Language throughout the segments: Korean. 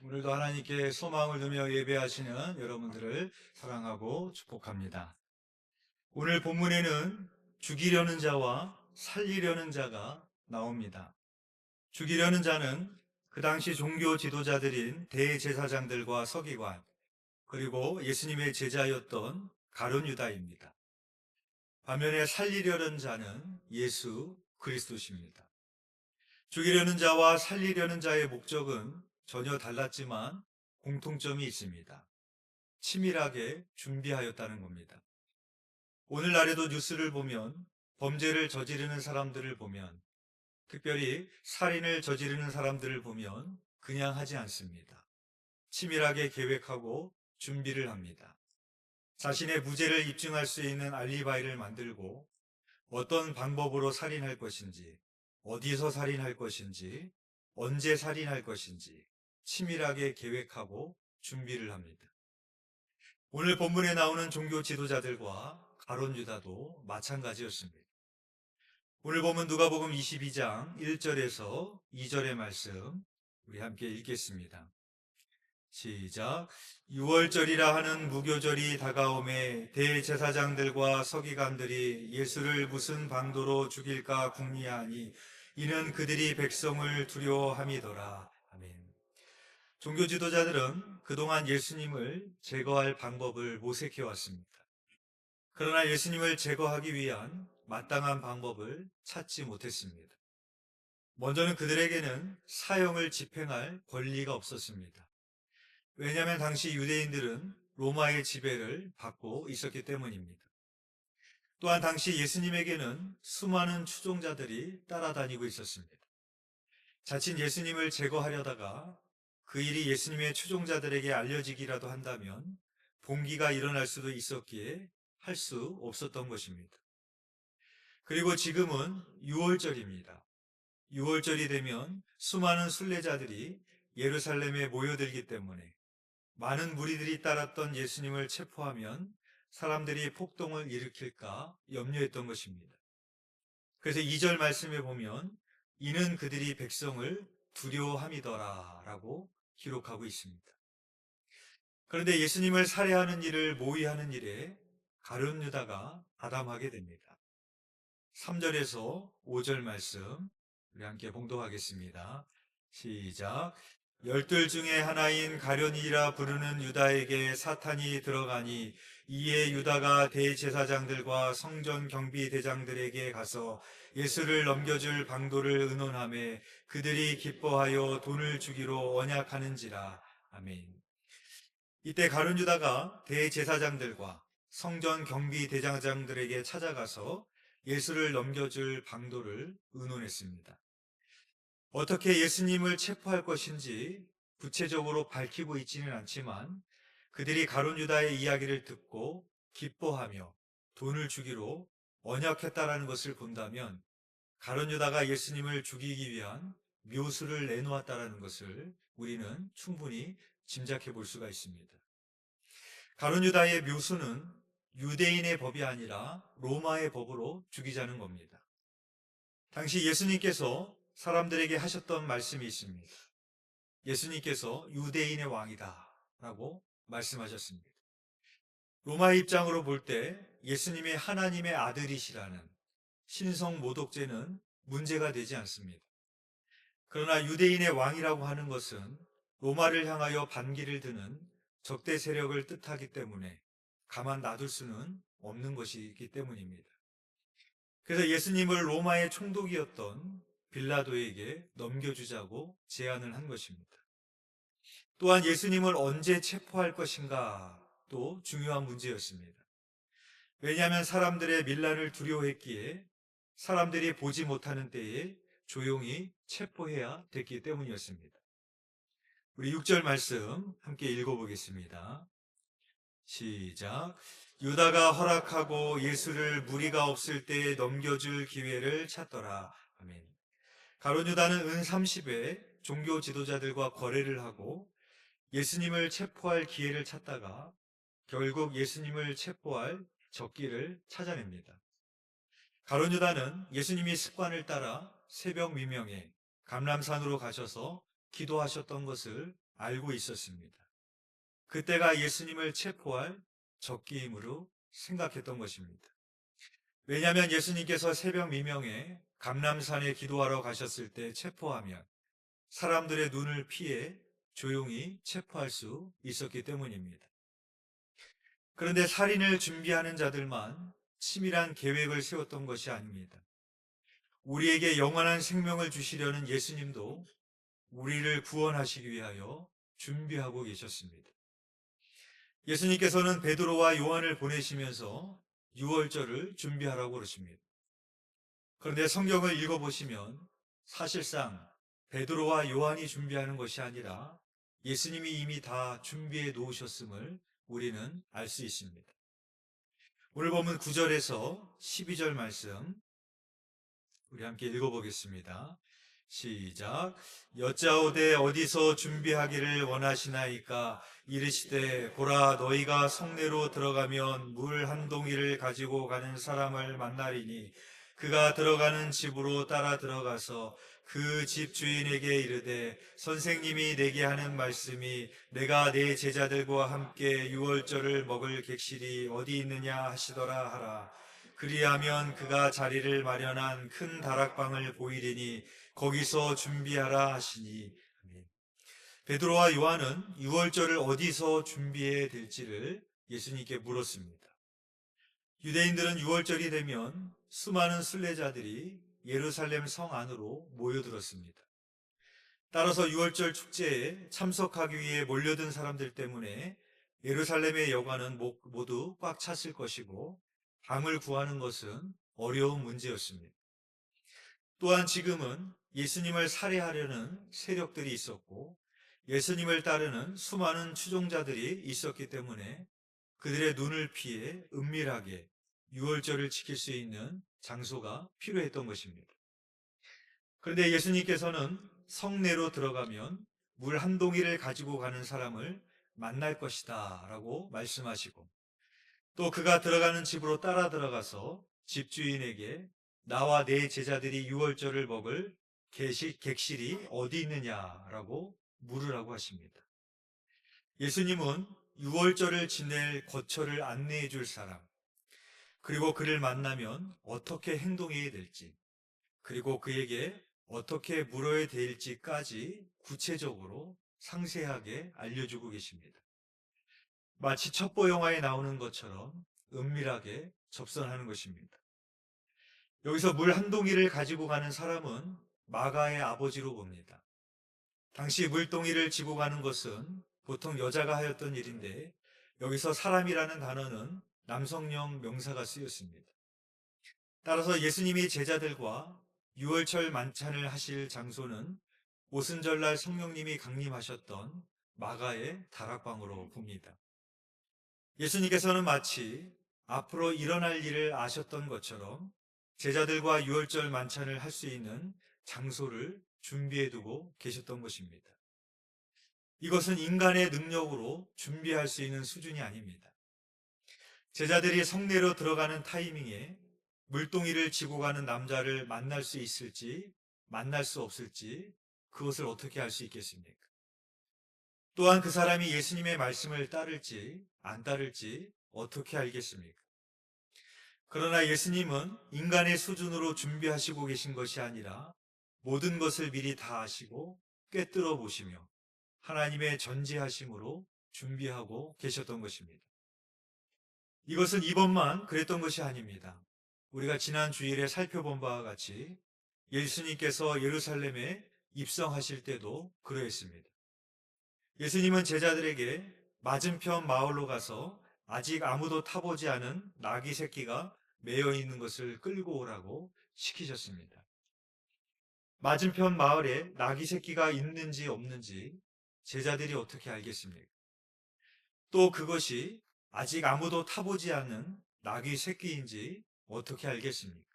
오늘도 하나님께 소망을 두며 예배하시는 여러분들을 사랑하고 축복합니다. 오늘 본문에는 죽이려는 자와 살리려는 자가 나옵니다. 죽이려는 자는 그 당시 종교 지도자들인 대제사장들과 서기관, 그리고 예수님의 제자였던 가룟 유다입니다. 반면에 살리려는 자는 예수 그리스도십니다. 죽이려는 자와 살리려는 자의 목적은 전혀 달랐지만 공통점이 있습니다. 치밀하게 준비하였다는 겁니다. 오늘날에도 뉴스를 보면 범죄를 저지르는 사람들을 보면, 특별히 살인을 저지르는 사람들을 보면 그냥 하지 않습니다. 치밀하게 계획하고 준비를 합니다. 자신의 무죄를 입증할 수 있는 알리바이를 만들고 어떤 방법으로 살인할 것인지, 어디서 살인할 것인지, 언제 살인할 것인지 치밀하게 계획하고 준비를 합니다. 오늘 본문에 나오는 종교 지도자들과 가룟 유다도 마찬가지였습니다. 오늘 보면 누가복음 22장 1절에서 2절의 말씀 우리 함께 읽겠습니다. 시작. 6월절이라 하는 무교절이 다가오매 대제사장들과 서기관들이 예수를 무슨 방도로 죽일까 궁리하니 이는 그들이 백성을 두려워함이더라. 아멘. 종교 지도자들은 그동안 예수님을 제거할 방법을 모색해 왔습니다. 그러나 예수님을 제거하기 위한 마땅한 방법을 찾지 못했습니다. 먼저는 그들에게는 사형을 집행할 권리가 없었습니다. 왜냐하면 당시 유대인들은 로마의 지배를 받고 있었기 때문입니다. 또한 당시 예수님에게는 수많은 추종자들이 따라다니고 있었습니다. 자칫 예수님을 제거하려다가 그 일이 예수님의 추종자들에게 알려지기라도 한다면 봉기가 일어날 수도 있었기에 할 수 없었던 것입니다. 그리고 지금은 6월절입니다. 6월절이 되면 수많은 순례자들이 예루살렘에 모여들기 때문에 많은 무리들이 따랐던 예수님을 체포하면 사람들이 폭동을 일으킬까 염려했던 것입니다. 그래서 2절 말씀에 보면 이는 그들이 백성을 두려워함이더라 라고 기록하고 있습니다. 그런데 예수님을 살해하는 일을 모의하는 일에 가룟 유다가 가담하게 됩니다. 3절에서 5절 말씀 우리 함께 봉독하겠습니다. 시작. 열둘 중에 하나인 가룟이라 부르는 유다에게 사탄이 들어가니 이에 유다가 대제사장들과 성전 경비대장들에게 가서 예수를 넘겨줄 방도를 의논하며 그들이 기뻐하여 돈을 주기로 언약하는지라. 아멘. 이때 가룟 유다가 대제사장들과 성전 경비대장들에게 찾아가서 예수를 넘겨줄 방도를 의논했습니다. 어떻게 예수님을 체포할 것인지 구체적으로 밝히고 있지는 않지만 그들이 가룟 유다의 이야기를 듣고 기뻐하며 돈을 주기로 언약했다라는 것을 본다면 가룟 유다가 예수님을 죽이기 위한 묘수를 내놓았다라는 것을 우리는 충분히 짐작해 볼 수가 있습니다. 가룟 유다의 묘수는 유대인의 법이 아니라 로마의 법으로 죽이자는 겁니다. 당시 예수님께서 사람들에게 하셨던 말씀이 있습니다. 예수님께서 유대인의 왕이다 라고 말씀하셨습니다. 로마의 입장으로 볼 때 예수님의 하나님의 아들이시라는 신성 모독죄는 문제가 되지 않습니다. 그러나 유대인의 왕이라고 하는 것은 로마를 향하여 반기를 드는 적대 세력을 뜻하기 때문에 가만 놔둘 수는 없는 것이기 때문입니다. 그래서 예수님을 로마의 총독이었던 빌라도에게 넘겨주자고 제안을 한 것입니다. 또한 예수님을 언제 체포할 것인가 또 중요한 문제였습니다. 왜냐하면 사람들의 밀란을 두려워했기에 사람들이 보지 못하는 때에 조용히 체포해야 됐기 때문이었습니다. 우리 6절 말씀 함께 읽어보겠습니다. 시작. 유다가 허락하고 예수를 무리가 없을 때에 넘겨줄 기회를 찾더라. 아멘. 가룟 유다는 은 30에 종교 지도자들과 거래를 하고 예수님을 체포할 기회를 찾다가 결국 예수님을 체포할 적기를 찾아냅니다. 가룟 유다는 예수님이 습관을 따라 새벽 미명에 감람산으로 가셔서 기도하셨던 것을 알고 있었습니다. 그때가 예수님을 체포할 적기임으로 생각했던 것입니다. 왜냐하면 예수님께서 새벽 미명에 감람산에 기도하러 가셨을 때 체포하면 사람들의 눈을 피해 조용히 체포할 수 있었기 때문입니다. 그런데 살인을 준비하는 자들만 치밀한 계획을 세웠던 것이 아닙니다. 우리에게 영원한 생명을 주시려는 예수님도 우리를 구원하시기 위하여 준비하고 계셨습니다. 예수님께서는 베드로와 요한을 보내시면서 유월절을 준비하라고 그러십니다. 그런데 성경을 읽어보시면 사실상 베드로와 요한이 준비하는 것이 아니라 예수님이 이미 다 준비해 놓으셨음을 우리는 알 수 있습니다. 오늘 보면 9절에서 12절 말씀 우리 함께 읽어보겠습니다. 시작. 여짜오되 어디서 준비하기를 원하시나이까? 이르시되 보라, 너희가 성내로 들어가면 물 한 동이를 가지고 가는 사람을 만나리니 그가 들어가는 집으로 따라 들어가서 그 집 주인에게 이르되 선생님이 내게 하는 말씀이 내가 내 제자들과 함께 유월절을 먹을 객실이 어디 있느냐 하시더라 하라. 그리하면 그가 자리를 마련한 큰 다락방을 보이리니 거기서 준비하라 하시니. 아멘. 베드로와 요한은 유월절을 어디서 준비해야 될지를 예수님께 물었습니다. 유대인들은 유월절이 되면 수많은 순례자들이 예루살렘 성 안으로 모여들었습니다. 따라서 유월절 축제에 참석하기 위해 몰려든 사람들 때문에 예루살렘의 여관은 모두 꽉 찼을 것이고 방을 구하는 것은 어려운 문제였습니다. 또한 지금은 예수님을 살해하려는 세력들이 있었고 예수님을 따르는 수많은 추종자들이 있었기 때문에 그들의 눈을 피해 은밀하게 유월절을 지킬 수 있는 장소가 필요했던 것입니다. 그런데 예수님께서는 성내로 들어가면 물 한 동이를 가지고 가는 사람을 만날 것이다 라고 말씀하시고 또 그가 들어가는 집으로 따라 들어가서 집주인에게 나와 내 제자들이 유월절을 먹을 객실이 어디 있느냐라고 물으라고 하십니다. 예수님은 유월절을 지낼 거처를 안내해 줄 사람, 그리고 그를 만나면 어떻게 행동해야 될지, 그리고 그에게 어떻게 물어야 될지까지 구체적으로 상세하게 알려주고 계십니다. 마치 첩보 영화에 나오는 것처럼 은밀하게 접선하는 것입니다. 여기서 물 한 동이를 가지고 가는 사람은 마가의 아버지로 봅니다. 당시 물동이를 지고 가는 것은 보통 여자가 하였던 일인데 여기서 사람이라는 단어는 남성형 명사가 쓰였습니다. 따라서 예수님이 제자들과 유월절 만찬을 하실 장소는 오순절날 성령님이 강림하셨던 마가의 다락방으로 봅니다. 예수님께서는 마치 앞으로 일어날 일을 아셨던 것처럼 제자들과 유월절 만찬을 할 수 있는 장소를 준비해 두고 계셨던 것입니다. 이것은 인간의 능력으로 준비할 수 있는 수준이 아닙니다. 제자들이 성내로 들어가는 타이밍에 물동이를 지고 가는 남자를 만날 수 있을지 만날 수 없을지 그것을 어떻게 알 수 있겠습니까? 또한 그 사람이 예수님의 말씀을 따를지 안 따를지 어떻게 알겠습니까? 그러나 예수님은 인간의 수준으로 준비하시고 계신 것이 아니라 모든 것을 미리 다 아시고 꿰뚫어 보시며 하나님의 전지하심으로 준비하고 계셨던 것입니다. 이것은 이번만 그랬던 것이 아닙니다. 우리가 지난 주일에 살펴본 바와 같이 예수님께서 예루살렘에 입성하실 때도 그러했습니다. 예수님은 제자들에게 맞은편 마을로 가서 아직 아무도 타보지 않은 나귀 새끼가 매여 있는 것을 끌고 오라고 시키셨습니다. 맞은편 마을에 나귀 새끼가 있는지 없는지 제자들이 어떻게 알겠습니까? 또 그것이 아직 아무도 타보지 않은 나귀 새끼인지 어떻게 알겠습니까?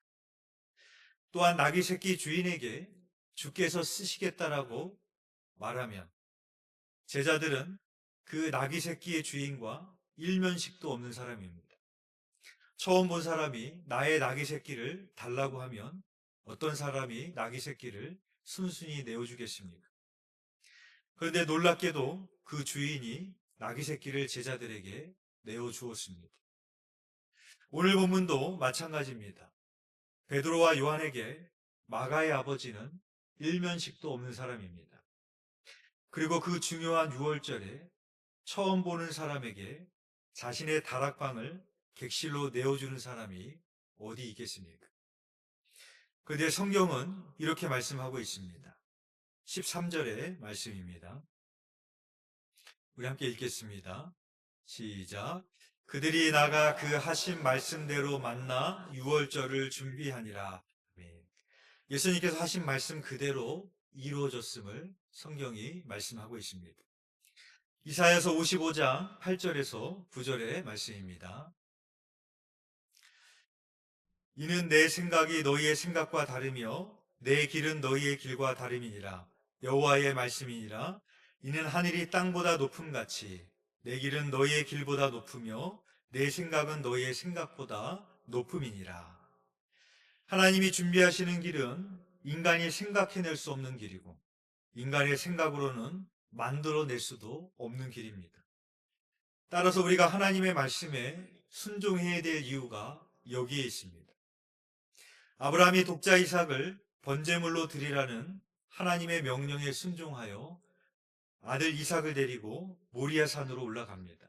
또한 나귀 새끼 주인에게 주께서 쓰시겠다라고 말하면 제자들은 그 나귀 새끼의 주인과 일면식도 없는 사람입니다. 처음 본 사람이 나의 나귀 새끼를 달라고 하면 어떤 사람이 나귀 새끼를 순순히 내어주겠습니까? 그런데 놀랍게도 그 주인이 나귀 새끼를 제자들에게 내어 주었습니다. 오늘 본문도 마찬가지입니다. 베드로와 요한에게 마가의 아버지는 일면식도 없는 사람입니다. 그리고 그 중요한 유월절에 처음 보는 사람에게 자신의 다락방을 객실로 내어주는 사람이 어디 있겠습니까? 그런데 성경은 이렇게 말씀하고 있습니다. 13절의 말씀입니다. 우리 함께 읽겠습니다. 시작. 그들이 나가 그 하신 말씀대로 만나 유월절을 준비하니라. 아멘. 예수님께서 하신 말씀 그대로 이루어졌음을 성경이 말씀하고 있습니다. 이사야서 55장 8절에서 9절의 말씀입니다. 이는 내 생각이 너희의 생각과 다르며 내 길은 너희의 길과 다름이니라. 여호와의 말씀이니라. 이는 하늘이 땅보다 높음같이 내 길은 너희의 길보다 높으며 내 생각은 너희의 생각보다 높음이니라. 하나님이 준비하시는 길은 인간이 생각해낼 수 없는 길이고 인간의 생각으로는 만들어낼 수도 없는 길입니다. 따라서 우리가 하나님의 말씀에 순종해야 될 이유가 여기에 있습니다. 아브라함이 독자 이삭을 번제물로 드리라는 하나님의 명령에 순종하여 아들 이삭을 데리고 모리아 산으로 올라갑니다.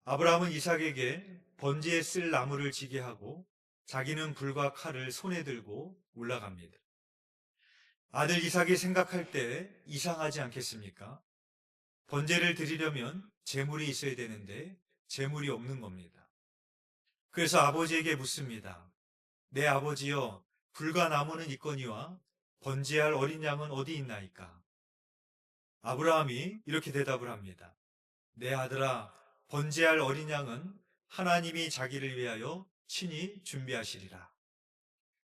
아브라함은 이삭에게 번제에 쓸 나무를 지게 하고 자기는 불과 칼을 손에 들고 올라갑니다. 아들 이삭이 생각할 때 이상하지 않겠습니까? 번제를 드리려면 제물이 있어야 되는데 제물이 없는 겁니다. 그래서 아버지에게 묻습니다. 내 아버지여, 불과 나무는 있거니와 번제할 어린 양은 어디 있나이까? 아브라함이 이렇게 대답을 합니다. 내 아들아, 번제할 어린 양은 하나님이 자기를 위하여 친히 준비하시리라.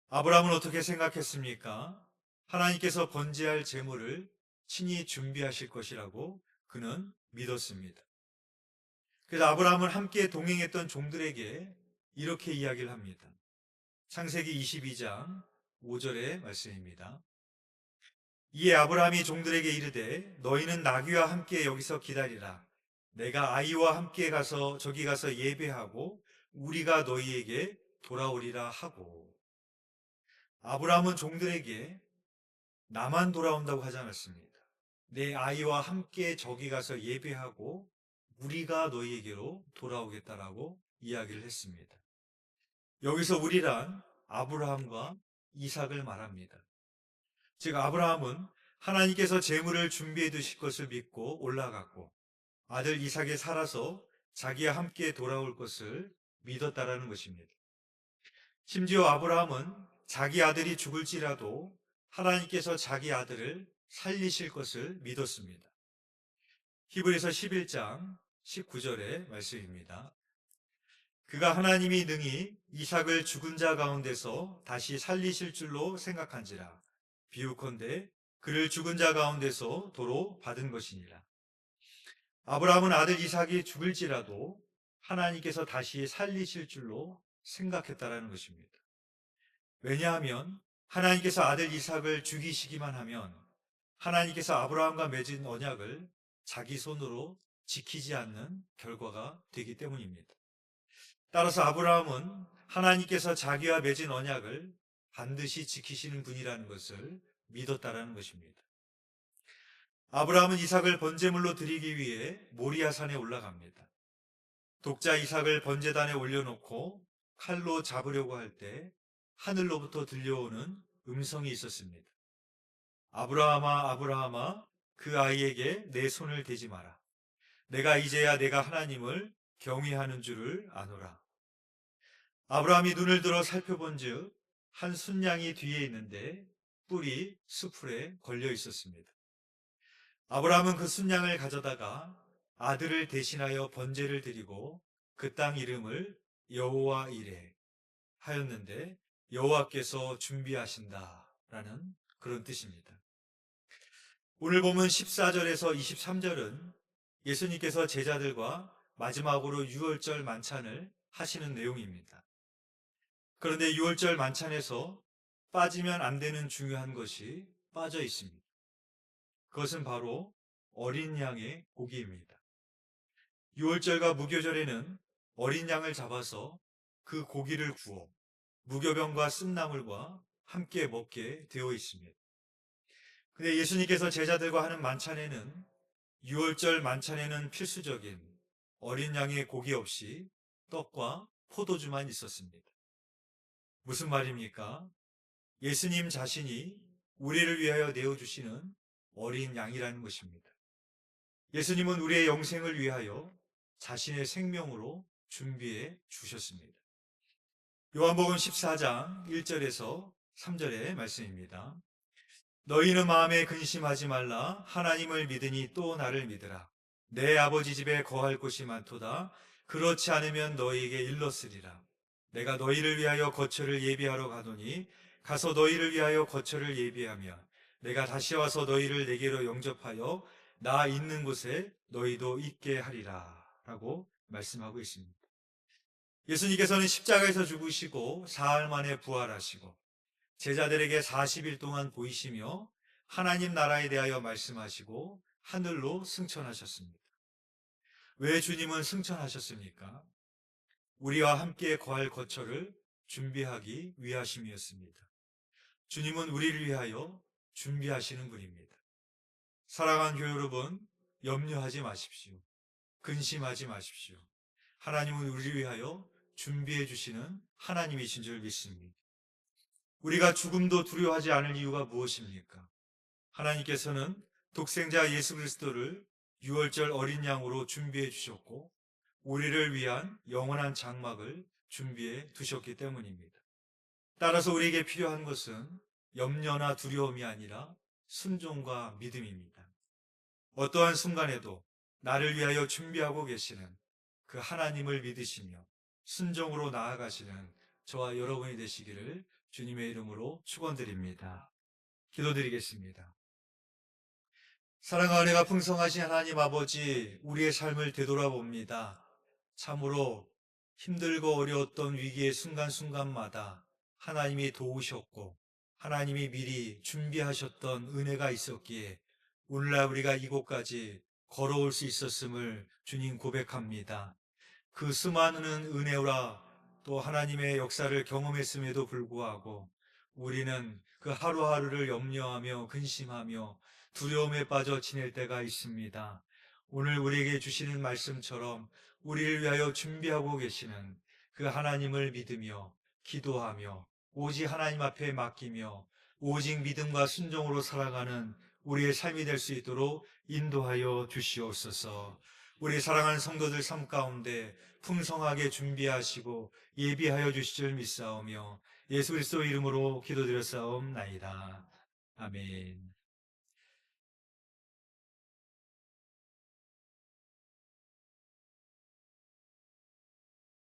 아브라함은 어떻게 생각했습니까? 하나님께서 번제할 제물을 친히 준비하실 것이라고 그는 믿었습니다. 그래서 아브라함은 함께 동행했던 종들에게 이렇게 이야기를 합니다. 창세기 22장 5절의 말씀입니다. 이에 아브라함이 종들에게 이르되 너희는 나귀와 함께 여기서 기다리라. 내가 아이와 함께 가서 저기 가서 예배하고 우리가 너희에게 돌아오리라 하고. 아브라함은 종들에게 나만 돌아온다고 하지 않았습니다. 내 아이와 함께 저기 가서 예배하고 우리가 너희에게로 돌아오겠다라고 이야기를 했습니다. 여기서 우리란 아브라함과 이삭을 말합니다. 즉 아브라함은 하나님께서 제물을 준비해 두실 것을 믿고 올라갔고 아들 이삭이 살아서 자기와 함께 돌아올 것을 믿었다라는 것입니다. 심지어 아브라함은 자기 아들이 죽을지라도 하나님께서 자기 아들을 살리실 것을 믿었습니다. 히브리서 11장 19절의 말씀입니다. 그가 하나님이 능히 이삭을 죽은 자 가운데서 다시 살리실 줄로 생각한지라. 비유컨대 그를 죽은 자 가운데서 도로 받은 것이니라. 아브라함은 아들 이삭이 죽을지라도 하나님께서 다시 살리실 줄로 생각했다라는 것입니다. 왜냐하면 하나님께서 아들 이삭을 죽이시기만 하면 하나님께서 아브라함과 맺은 언약을 자기 손으로 지키지 않는 결과가 되기 때문입니다. 따라서 아브라함은 하나님께서 자기와 맺은 언약을 반드시 지키시는 분이라는 것을 믿었다라는 것입니다. 아브라함은 이삭을 번제물로 드리기 위해 모리아산에 올라갑니다. 독자 이삭을 번제단에 올려놓고 칼로 잡으려고 할 때 하늘로부터 들려오는 음성이 있었습니다. 아브라함아, 아브라함아, 그 아이에게 내 손을 대지 마라. 내가 이제야 내가 하나님을 경외하는 줄을 아노라. 아브라함이 눈을 들어 살펴본즉 한 순양이 뒤에 있는데 뿔이 수풀에 걸려 있었습니다. 아브라함은 그 순양을 가져다가 아들을 대신하여 번제를 드리고 그 땅 이름을 여호와 이레 하였는데 여호와께서 준비하신다라는 그런 뜻입니다. 오늘 보면 14절에서 23절은 예수님께서 제자들과 마지막으로 유월절 만찬을 하시는 내용입니다. 그런데 유월절 만찬에서 빠지면 안 되는 중요한 것이 빠져 있습니다. 그것은 바로 어린 양의 고기입니다. 유월절과 무교절에는 어린 양을 잡아서 그 고기를 구워 무교병과 쓴나물과 함께 먹게 되어 있습니다. 근데 예수님께서 제자들과 하는 만찬에는 유월절 만찬에는 필수적인 어린 양의 고기 없이 떡과 포도주만 있었습니다. 무슨 말입니까? 예수님 자신이 우리를 위하여 내어주시는 어린 양이라는 것입니다. 예수님은 우리의 영생을 위하여 자신의 생명으로 준비해 주셨습니다. 요한복음 14장 1절에서 3절의 말씀입니다. 너희는 마음에 근심하지 말라. 하나님을 믿으니 또 나를 믿으라. 내 아버지 집에 거할 곳이 많도다. 그렇지 않으면 너희에게 일렀으리라. 내가 너희를 위하여 거처를 예비하러 가노니 가서 너희를 위하여 거처를 예비하면 내가 다시 와서 너희를 내게로 영접하여 나 있는 곳에 너희도 있게 하리라 라고 말씀하고 있습니다. 예수님께서는 십자가에서 죽으시고 사흘 만에 부활하시고 제자들에게 40일 동안 보이시며 하나님 나라에 대하여 말씀하시고 하늘로 승천하셨습니다. 왜 주님은 승천하셨습니까? 우리와 함께 거할 거처를 준비하기 위하심이었습니다. 주님은 우리를 위하여 준비하시는 분입니다. 사랑하는 교회 여러분, 염려하지 마십시오. 근심하지 마십시오. 하나님은 우리를 위하여 준비해 주시는 하나님이신 줄 믿습니다. 우리가 죽음도 두려워하지 않을 이유가 무엇입니까? 하나님께서는 독생자 예수 그리스도를 유월절 어린 양으로 준비해 주셨고 우리를 위한 영원한 장막을 준비해 두셨기 때문입니다. 따라서 우리에게 필요한 것은 염려나 두려움이 아니라 순종과 믿음입니다. 어떠한 순간에도 나를 위하여 준비하고 계시는 그 하나님을 믿으시며 순종으로 나아가시는 저와 여러분이 되시기를 주님의 이름으로 축원드립니다. 기도드리겠습니다. 사랑하는 은혜가 풍성하신 하나님 아버지, 우리의 삶을 되돌아봅니다. 참으로 힘들고 어려웠던 위기의 순간순간마다 하나님이 도우셨고 하나님이 미리 준비하셨던 은혜가 있었기에 오늘날 우리가 이곳까지 걸어올 수 있었음을 주님 고백합니다. 그 수많은 은혜와 또 하나님의 역사를 경험했음에도 불구하고 우리는 그 하루하루를 염려하며 근심하며 두려움에 빠져 지낼 때가 있습니다. 오늘 우리에게 주시는 말씀처럼 우리를 위하여 준비하고 계시는 그 하나님을 믿으며 기도하며 오직 하나님 앞에 맡기며 오직 믿음과 순종으로 살아가는 우리의 삶이 될 수 있도록 인도하여 주시옵소서. 우리 사랑하는 성도들 삶 가운데 풍성하게 준비하시고 예비하여 주실 줄 믿사오며 예수 그리스도 이름으로 기도드렸사옵나이다. 아멘.